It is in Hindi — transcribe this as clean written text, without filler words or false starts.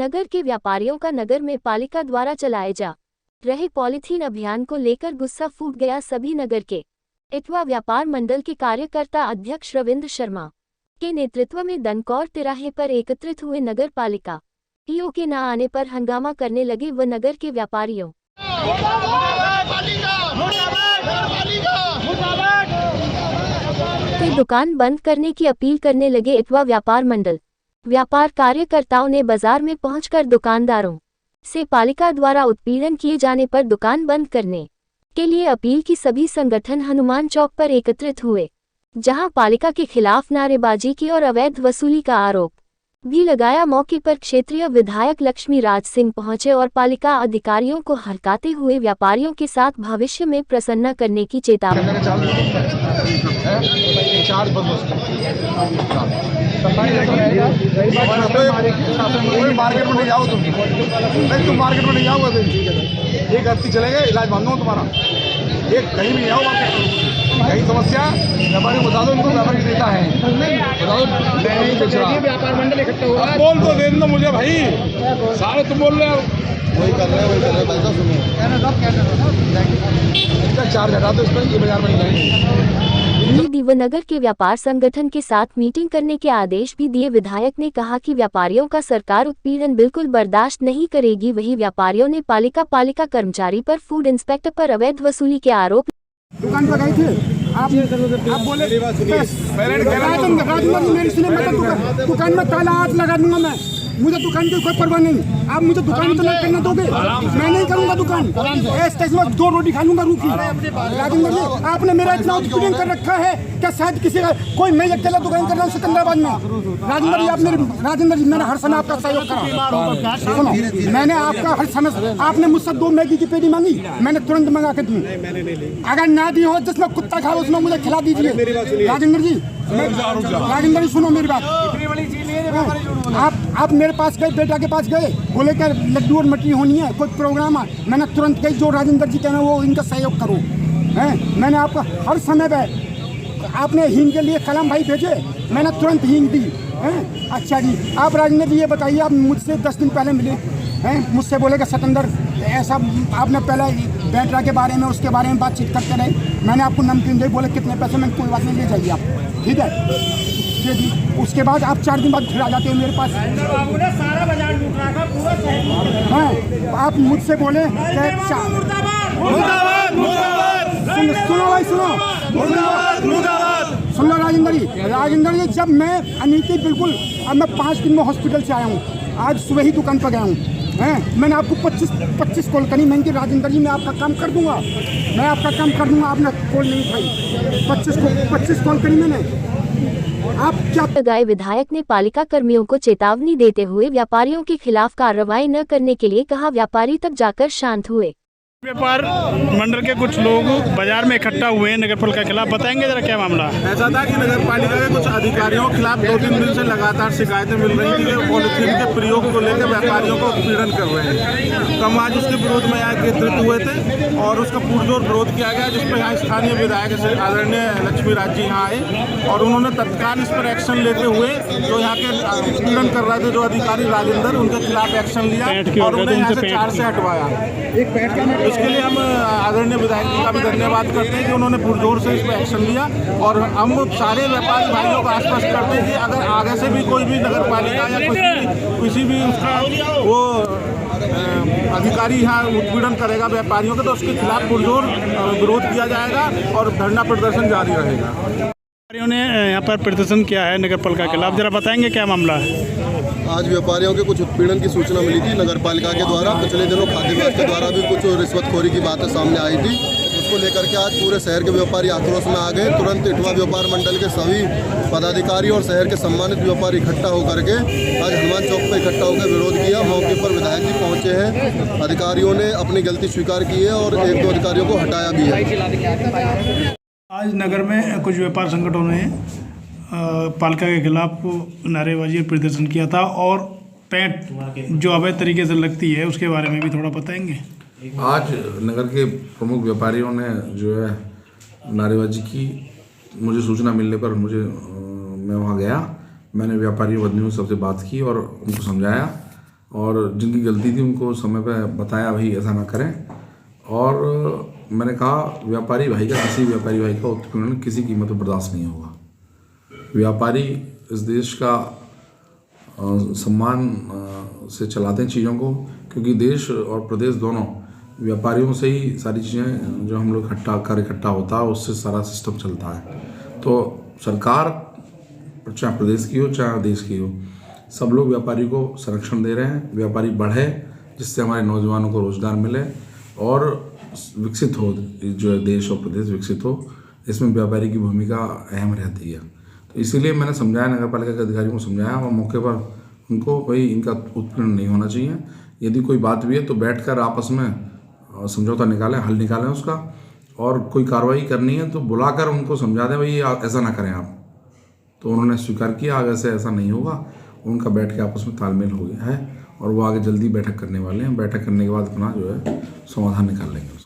नगर के व्यापारियों का नगर में पालिका द्वारा चलाए जा रहे पॉलीथीन अभियान को लेकर गुस्सा फूट गया। सभी नगर के इटवा व्यापार मंडल के कार्यकर्ता अध्यक्ष रविंद्र शर्मा के नेतृत्व में दनकौर तिराहे पर एकत्रित हुए। नगर पालिका ईओ के न आने पर हंगामा करने लगे व नगर के व्यापारियों की दुकान बंद करने की अपील करने लगे। इटवा व्यापार मंडल व्यापार कार्यकर्ताओं ने बाजार में पहुंचकर दुकानदारों से पालिका द्वारा उत्पीड़न किए जाने पर दुकान बंद करने के लिए अपील की। सभी संगठन हनुमान चौक पर एकत्रित हुए, जहां पालिका के खिलाफ नारेबाजी की और अवैध वसूली का आरोप भी लगाया। मौके पर क्षेत्रीय विधायक लक्ष्मी राज सिंह पहुंचे और पालिका अधिकारियों को हड़काते हुए व्यापारियों के साथ भविष्य में प्रसन्न करने की चेतावनी। मार्केट में नहीं जाओ, एक हफ्ते चलेगा, इलाज बंद हो तुम्हारा। एक कहीं भी नहीं आओ मार्केट, कहीं समस्या व्यापारी को बता दो, उनको व्यापारी देता है बता दो। व्यापार मंडल इकट्ठा हुआ, बोल तो दे दो मुझे भाई, सारे तुम बोल रहे हो, वही कर रहे हो भाई साहब। सुनो चार्ज हटा दो इस पर, ये बाजार में नहीं जाएंगे। नगर के व्यापार संगठन के साथ मीटिंग करने के आदेश भी दिए। विधायक ने कहा कि व्यापारियों का सरकार उत्पीड़न बिल्कुल बर्दाश्त नहीं करेगी। वही व्यापारियों ने पालिका कर्मचारी पर फूड इंस्पेक्टर पर अवैध वसूली के आरोप। दुकान पर गए थे आप बोले दुकान में ताला हाथ लगा दूंगा मैं, मुझे दुकान की कोई परवाह नहीं। आप मुझे दुकान तो नहीं करने दोगे, मैं नहीं करूंगा दुकान। में 2 रोटी खा लूंगा रूखी। राजेंद्र जी, आपने मेरा इतना उत्पीड़न कर रखा है क्या शायद किसी का कोई, मैं अकेला दुकान कर रहा हूँ सिकंदराबाद में। राजेंद्र जी मैंने हर समय आपका सहयोग करा। सुनो, मैंने आपका हर समय, आपने मुझसे 2 मैगी की पेटी मांगी, मैंने तुरंत मंगा के दी। अगर ना दी हो जिसमें कुत्ता खाओ उसमें मुझे खिला दीजिए। राजेंद्र जी सुनो मेरी बात। आप मेरे पास गए, बेटा के पास गए, बोले क्या लड्डू और मटरी होनी है, कोई प्रोग्राम है। मैंने तुरंत कही जो राजेंद्र जी कहना वो इनका सहयोग करो। मैंने आपका हर समय पे, आपने हींग के लिए कलम भाई भेजे, मैंने तुरंत हींग दी। अच्छा जी, आप राजेंद्र जी ये बताइए, आप मुझसे 10 दिन पहले मिले हैं, मुझसे बोले कि सतंदर ऐसा, आपने पहले बैटरा के बारे में उसके बारे में बातचीत करते रहे। मैंने आपको नमकीन दे, बोले कितने पैसे, मैंने कोई बात नहीं, ले जाइए आप, ठीक है जी। उसके बाद आप 4 दिन बाद फिर आ जाते हो मेरे पास। सारा बाजार लूट रहा था पूरा। आप मुझसे बोले सुनो भाई, सुन लो राजेंद्र जी, जब मैं अनीति बिल्कुल, अब मैं 5 दिन में हॉस्पिटल से आया हूँ, आज सुबह ही दुकान पर गया हूँ। मैंने आपको 25 कॉल करी, मैंने कहा राजेंद्र जी मैं आपका काम कर दूंगा, मैं आपका काम कर दूंगा। आपने कॉल नहीं उठाई, 25 कॉल करी मैंने। आप क्या लगाए। विधायक ने पालिका कर्मियों को चेतावनी देते हुए व्यापारियों के खिलाफ कार्रवाई न करने के लिए कहा। व्यापारी तब जाकर शांत हुए। व्यापार मंडल के कुछ लोग बाजार में इकट्ठा हुए हैं नगर पालिका के खिलाफ, बताएंगे जरा क्या मामला। ऐसा था कि नगर पालिका के कुछ अधिकारियों के खिलाफ 2-3 दिन से लगातार शिकायतें मिल रही थी कि पॉलीथीन के प्रयोग को लेकर व्यापारियों को उत्पीड़न कर रहे हैं। तो हम आज उसके विरोध में यहाँ एकत्रित हुए थे और उसका पुरजोर विरोध किया गया, जिसमें यहाँ स्थानीय विधायक आदरणीय लक्ष्मी राज जी यहाँ आए और उन्होंने तत्काल इस पर एक्शन लेते हुए जो यहाँ के उत्पीड़न कर रहे थे जो अधिकारी राजेंद्र, उनके खिलाफ एक्शन लिया और उन्हें यहाँ से 4 से हटवाया। इसके लिए हम आदरणीय विधायक जी का भी धन्यवाद करते हैं कि उन्होंने पुरजोर से इस पर एक्शन लिया। और हम सारे व्यापारी भाइयों को आश्वस्त करते हैं कि अगर आगे से भी कोई भी नगर पालिका या किसी भी उसका वो अधिकारी यहाँ उत्पीड़न करेगा व्यापारियों का, तो उसके खिलाफ पुरजोर विरोध किया जाएगा और धरना प्रदर्शन जारी रहेगा। व्यापारियों ने यहाँ पर प्रदर्शन किया है नगर पालिका के खिलाफ, जरा बताएंगे क्या मामला है। आज व्यापारियों के कुछ उत्पीड़न की सूचना मिली थी नगर पालिका के द्वारा। पिछले दिनों खाद्य विभाग के द्वारा भी कुछ रिश्वतखोरी की बातें सामने आई थी, उसको लेकर के आज पूरे शहर के व्यापारी आक्रोश में आ गए। तुरंत इटवा व्यापार मंडल के सभी पदाधिकारी और शहर के सम्मानित व्यापारी इकट्ठा होकर के आज हनुमान चौक पर इकट्ठा होकर विरोध किया। मौके पर विधायक जी पहुँचे हैं, अधिकारियों ने अपनी गलती स्वीकार की है और 1-2 अधिकारियों को हटाया भी है। आज नगर में कुछ व्यापार संगठनों ने पालिका के खिलाफ नारेबाजी प्रदर्शन किया था और पेंट जो अवैध तरीके से लगती है उसके बारे में भी थोड़ा बताएंगे। आज नगर के प्रमुख व्यापारियों ने जो है नारेबाजी की। मुझे सूचना मिलने पर मैं वहाँ गया, मैंने व्यापारी बंधुओं सबसे बात की और उनको समझाया और जिनकी गलती थी उनको समय पे बताया भाई ऐसा ना करें। और मैंने कहा व्यापारी भाई का, किसी व्यापारी भाई का उत्पीड़न किसी कीमत पर बर्दाश्त नहीं होगा। व्यापारी इस देश का सम्मान से चलाते हैं चीज़ों को, क्योंकि देश और प्रदेश दोनों व्यापारियों से ही सारी चीज़ें जो हम लोग इकट्ठा होता है उससे सारा सिस्टम चलता है। तो सरकार चाहे प्रदेश की हो चाहे देश की हो, सब लोग व्यापारी को संरक्षण दे रहे हैं। व्यापारी बढ़े जिससे हमारे नौजवानों को रोज़गार मिले और विकसित हो, जो है देश और प्रदेश विकसित हो, इसमें व्यापारी की भूमिका अहम रहती है। तो इसीलिए मैंने समझाया, नगर पालिका के अधिकारियों को समझाया और मौके पर उनको भाई इनका उत्पीड़न नहीं होना चाहिए। यदि कोई बात भी है तो बैठकर आपस में समझौता निकालें, हल निकालें उसका, और कोई कार्रवाई करनी है तो बुलाकर उनको समझा दें भाई ऐसा ना करें आप। तो उन्होंने स्वीकार किया आगे से ऐसा नहीं होगा। उनका बैठ के आपस में तालमेल हो गया है और वो आगे जल्दी बैठक करने वाले हैं। बैठक करने के बाद अपना जो है समाधान निकाल लेंगे।